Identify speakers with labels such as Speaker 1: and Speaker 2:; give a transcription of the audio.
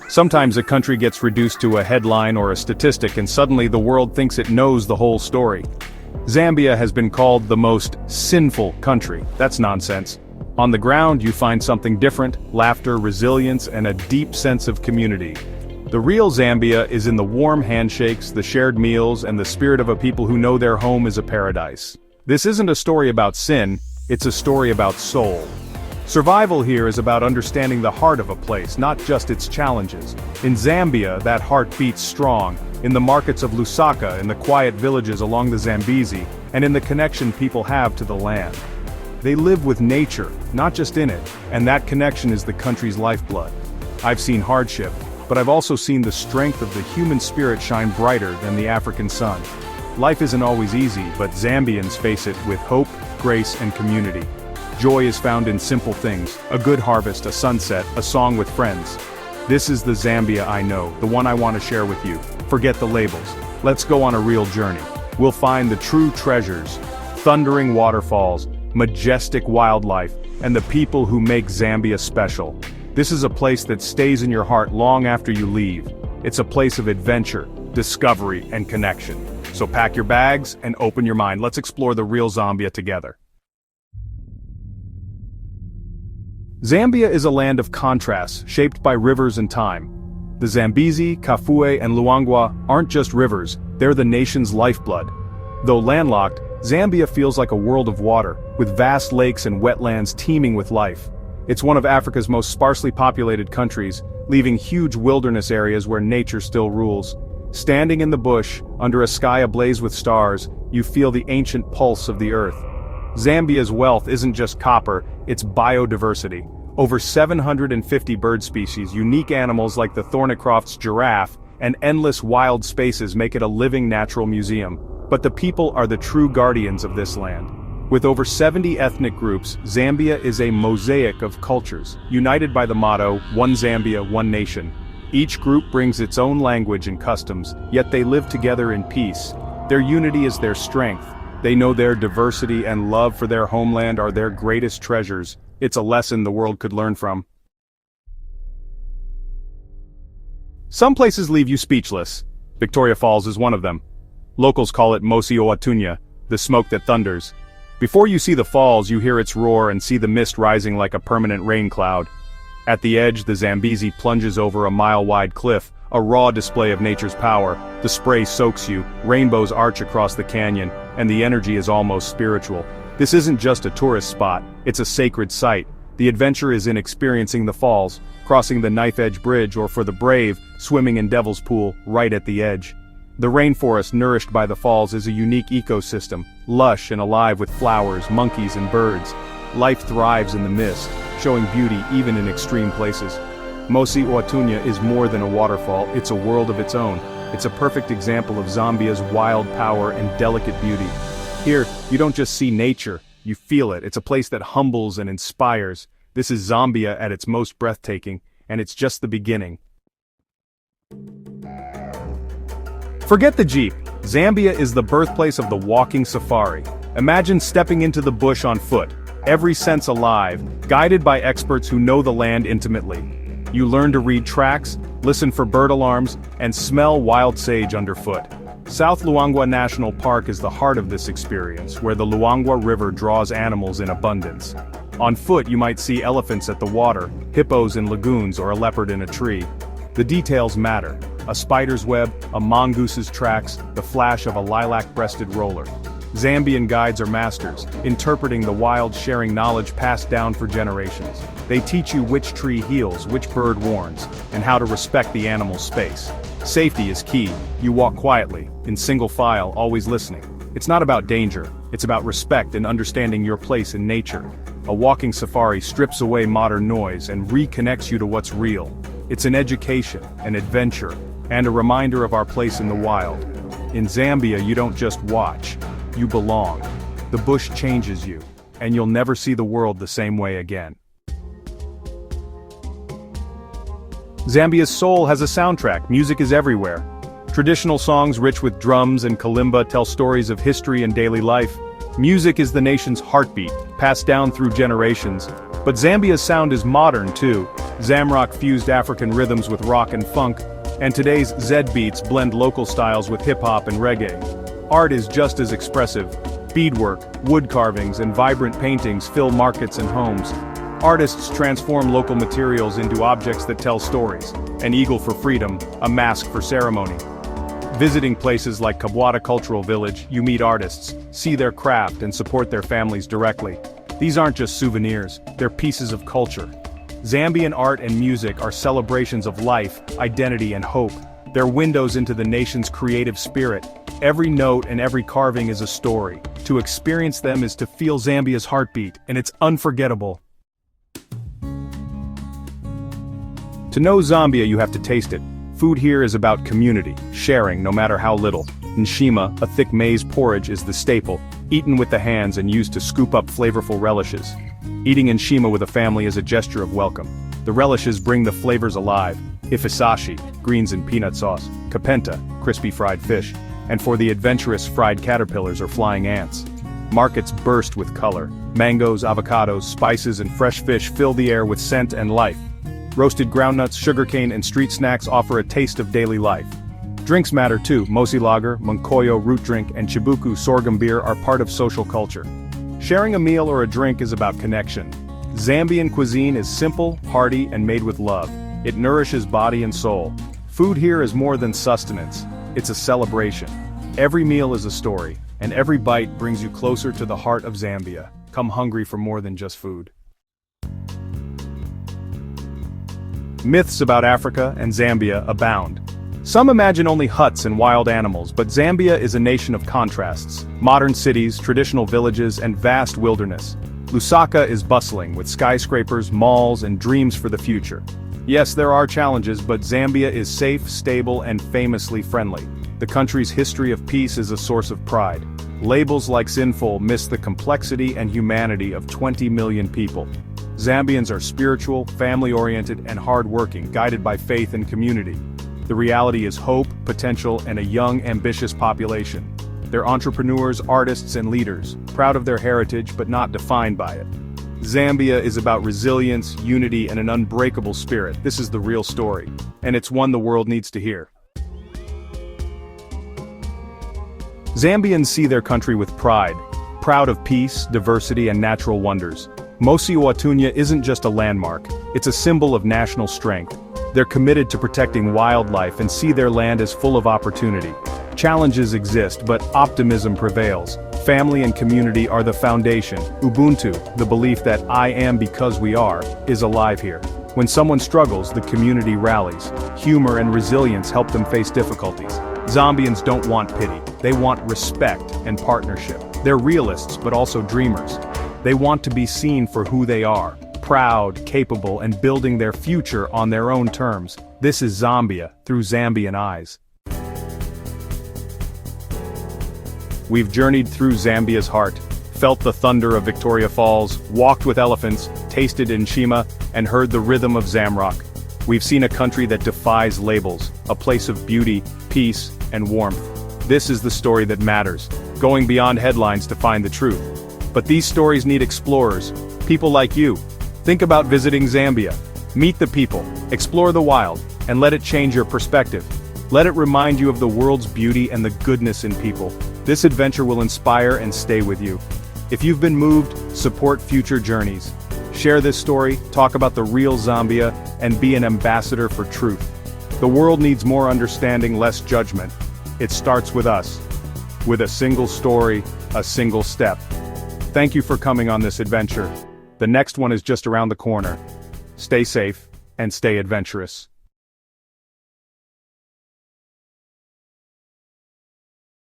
Speaker 1: Sometimes a country gets reduced to a headline or a statistic and suddenly the world thinks it knows the whole story. Zambia has been called the most sinful country. That's nonsense. On the ground you find something different: laughter, resilience, and a deep sense of community. The real Zambia is in the warm handshakes, the shared meals, and the spirit of a people who know their home is a paradise. This isn't a story about sin, it's a story about soul. Survival here is about understanding the heart of a place, not just its challenges. In Zambia, that heart beats strong, in the markets of Lusaka, in the quiet villages along the Zambezi, and in the connection people have to the land. They live with nature, not just in it, and that connection is the country's lifeblood. I've seen hardship, but I've also seen the strength of the human spirit shine brighter than the African sun. Life isn't always easy, but Zambians face it with hope, grace, and community. Joy is found in simple things: a good harvest, a sunset, a song with friends. This is the Zambia I know, the one I want to share with you. Forget the labels. Let's go on a real journey. We'll find the true treasures: thundering waterfalls, majestic wildlife, and the people who make Zambia special. This is a place that stays in your heart long after you leave. It's a place of adventure, discovery, and connection. So pack your bags and open your mind. Let's explore the real Zambia together. Zambia is a land of contrasts, shaped by rivers and time. The Zambezi, Kafue, and Luangwa aren't just rivers, they're the nation's lifeblood. Though landlocked, Zambia feels like a world of water, with vast lakes and wetlands teeming with life. It's one of Africa's most sparsely populated countries, leaving huge wilderness areas where nature still rules. Standing in the bush, under a sky ablaze with stars, you feel the ancient pulse of the earth. Zambia's wealth isn't just copper, it's biodiversity. Over 750 bird species, unique animals like the Thornycroft's giraffe, and endless wild spaces make it a living natural museum. But the people are the true guardians of this land. With over 70 ethnic groups, Zambia is a mosaic of cultures, united by the motto, "One Zambia, One Nation." Each group brings its own language and customs, yet they live together in peace. Their unity is their strength. They know their diversity and love for their homeland are their greatest treasures. It's a lesson the world could learn from. Some places leave you speechless. Victoria Falls is one of them. Locals call it Mosi Oatunya, the smoke that thunders. Before you see the falls, you hear its roar and see the mist rising like a permanent rain cloud. At the edge, the Zambezi plunges over a mile-wide cliff, a raw display of nature's power. The spray soaks you, rainbows arch across the canyon, and the energy is almost spiritual. This isn't just a tourist spot, it's a sacred site. The adventure is in experiencing the falls, crossing the knife-edge bridge, or for the brave, swimming in Devil's Pool, right at the edge. The rainforest nourished by the falls is a unique ecosystem, lush and alive with flowers, monkeys, and birds. Life thrives in the mist, showing beauty even in extreme places. Mosi Oatunya is more than a waterfall, it's a world of its own. It's a perfect example of Zambia's wild power and delicate beauty. Here, you don't just see nature, you feel it. It's a place that humbles and inspires. This is Zambia at its most breathtaking, and it's just the beginning. Forget the Jeep. Zambia is the birthplace of the walking safari. Imagine stepping into the bush on foot, every sense alive, guided by experts who know the land intimately. You learn to read tracks, listen for bird alarms, and smell wild sage underfoot. South Luangwa National Park is the heart of this experience, where the Luangwa River draws animals in abundance. On foot you might see elephants at the water, hippos in lagoons, or a leopard in a tree. The details matter: a spider's web, a mongoose's tracks, the flash of a lilac-breasted roller. Zambian guides are masters, interpreting the wild, sharing knowledge passed down for generations. They teach you which tree heals, which bird warns, and how to respect the animal's space. Safety is key. You walk quietly, in single file, always listening. It's not about danger, it's about respect and understanding your place in nature. A walking safari strips away modern noise and reconnects you to what's real. It's an education, an adventure, and a reminder of our place in the wild. In Zambia, you don't just watch, you belong. The bush changes you, and you'll never see the world the same way again. Zambia's soul has a soundtrack. Music is everywhere. Traditional songs rich with drums and kalimba tell stories of history and daily life. Music is the nation's heartbeat, passed down through generations. But Zambia's sound is modern too. Zamrock fused African rhythms with rock and funk, and today's Z beats blend local styles with hip-hop and reggae. Art is just as expressive. Beadwork, wood carvings, and vibrant paintings fill markets and homes. Artists transform local materials into objects that tell stories. An eagle for freedom, a mask for ceremony. Visiting places like Kabwata Cultural Village, you meet artists, see their craft and support their families directly. These aren't just souvenirs, they're pieces of culture. Zambian art and music are celebrations of life, identity and hope. They're windows into the nation's creative spirit. Every note and every carving is a story. To experience them is to feel Zambia's heartbeat, and it's unforgettable. To know Zambia, you have to taste it. Food here is about community, sharing no matter how little. Nshima, a thick maize porridge, is the staple, eaten with the hands and used to scoop up flavorful relishes. Eating nshima with a family is a gesture of welcome. The relishes bring the flavors alive. Ifisashi, greens and peanut sauce. Kapenta, crispy fried fish. And for the adventurous, fried caterpillars or flying ants. Markets burst with color. Mangoes, avocados, spices and fresh fish fill the air with scent and life. Roasted groundnuts, sugarcane and street snacks offer a taste of daily life. Drinks matter too. Mosi lager, munkoyo root drink and chibuku sorghum beer are part of social culture. Sharing a meal or a drink is about connection. Zambian cuisine is simple, hearty and made with love. It nourishes body and soul. Food here is more than sustenance. It's a celebration. Every meal is a story, and every bite brings you closer to the heart of Zambia. Come hungry for more than just food. Myths about Africa and Zambia abound. Some imagine only huts and wild animals, but Zambia is a nation of contrasts. Modern cities, traditional villages, and vast wilderness. Lusaka is bustling, with skyscrapers, malls, and dreams for the future. Yes, there are challenges, but Zambia is safe, stable, and famously friendly. The country's history of peace is a source of pride. Labels like Sinful miss the complexity and humanity of 20 million people. Zambians are spiritual, family-oriented, and hard-working, guided by faith and community. The reality is hope, potential, and a young, ambitious population. They're entrepreneurs, artists, and leaders, proud of their heritage but not defined by it. Zambia is about resilience, unity, and an unbreakable spirit. This is the real story, and it's one the world needs to hear. Zambians see their country with pride, proud of peace, diversity, and natural wonders. Mosi Oatunya isn't just a landmark, it's a symbol of national strength. They're committed to protecting wildlife and see their land as full of opportunity. Challenges exist, but optimism prevails. Family and community are the foundation. Ubuntu, the belief that I am because we are, is alive here. When someone struggles, the community rallies. Humor and resilience help them face difficulties. Zambians don't want pity, they want respect and partnership. They're realists, but also dreamers. They want to be seen for who they are, proud, capable, and building their future on their own terms. This is Zambia, through Zambian eyes. We've journeyed through Zambia's heart, felt the thunder of Victoria Falls, walked with elephants, tasted nshima, and heard the rhythm of Zamrock. We've seen a country that defies labels, a place of beauty, peace, and warmth. This is the story that matters, going beyond headlines to find the truth. But these stories need explorers, people like you. Think about visiting Zambia. Meet the people, explore the wild, and let it change your perspective. Let it remind you of the world's beauty and the goodness in people. This adventure will inspire and stay with you. If you've been moved, support future journeys. Share this story, talk about the real Zambia, and be an ambassador for truth. The world needs more understanding, less judgment. It starts with us. With a single story, a single step. Thank you for coming on this adventure. The next one is just around the corner. Stay safe, and stay adventurous.